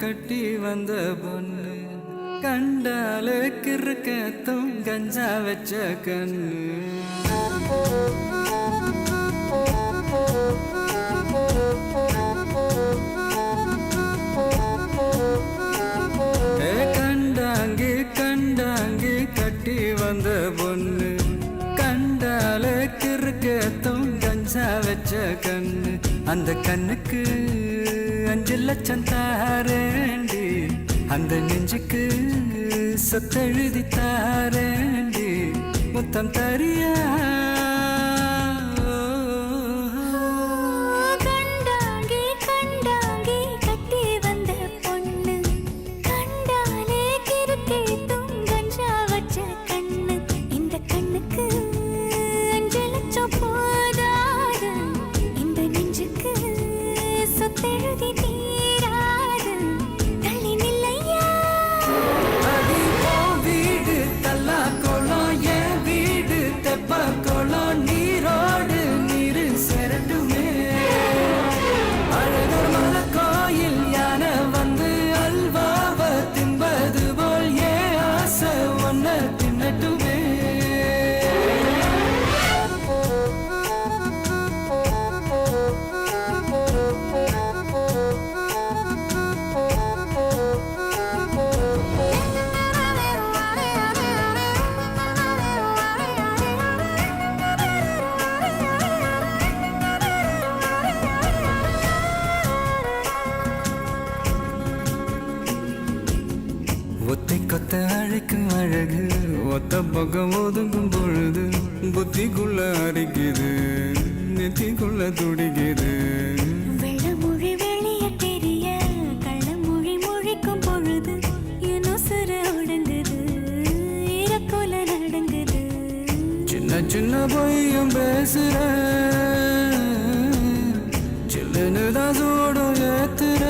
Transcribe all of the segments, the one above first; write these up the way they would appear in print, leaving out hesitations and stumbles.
கட்டி வந்த பொண்ணு கண்டாலே கிறுக்கத்தும் கஞ்சா வச்ச கண்ணு கண்டாங்கி கண்டாங்கி கட்டி வந்த பொண்ணு கண்டாலே கிறுக்கத்தும் கஞ்சா வச்ச கண்ணு அந்த கண்ணுக்கு 5 லட்சம் தாரேண்டி அந்த நெஞ்சுக்கு சொத்தெழுதி தாரேண்டி முத்தம் தரியா ஒத்தை கொத்த அழைக்கும் அழகு ஒத்த பக்கம் ஒதுங்கும் பொழுது புத்திக்குள்ள அரிக்குது நெத்திக்குள்ள துடிக்குது வெள்ளமொழி வெளிய தெரிய கள்ளமொழி மொழிக்கும் பொழுது என் உசுர ஒடுங்குது இறக்கோல நடங்குது சின்ன சின்ன பொய்யும் பேசுற சில்லுன்னு தான் சூடும் ஏத்துற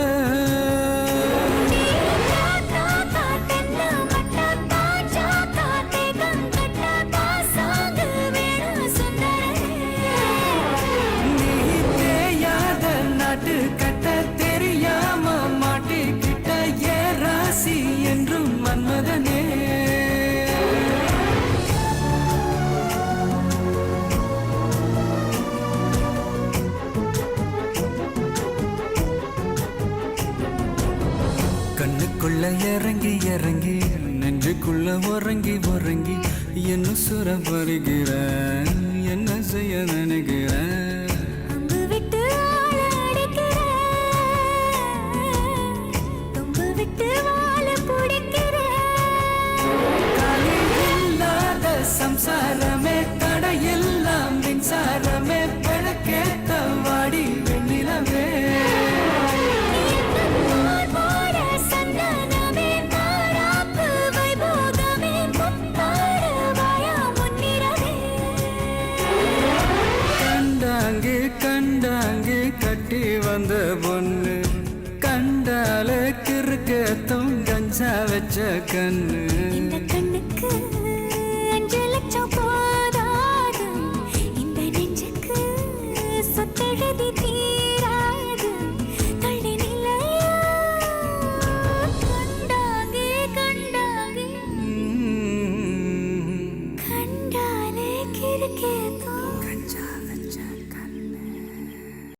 கட்ட தெரியாம மாட்டிக்கிட்ட ஏ ராசி என்றும் மன்மதனே கண்ணுக்குள்ள இறங்கி இறங்கி நெஞ்சுக்குள்ள உறங்கி உறங்கி என்ன சுர வருகிற என்ன செய்ய நினைக்கிற சம்சாரமே தடையெல்லாம் மின்சாரமே பிழக்கேத்த வாடி வெண்ணிலவே கண்டாங்கி கண்டாங்கி கட்டி வந்த பொண்ணு கண்டாலே கிறுக்கத்தும் கஞ்சா வச்ச கண்ணு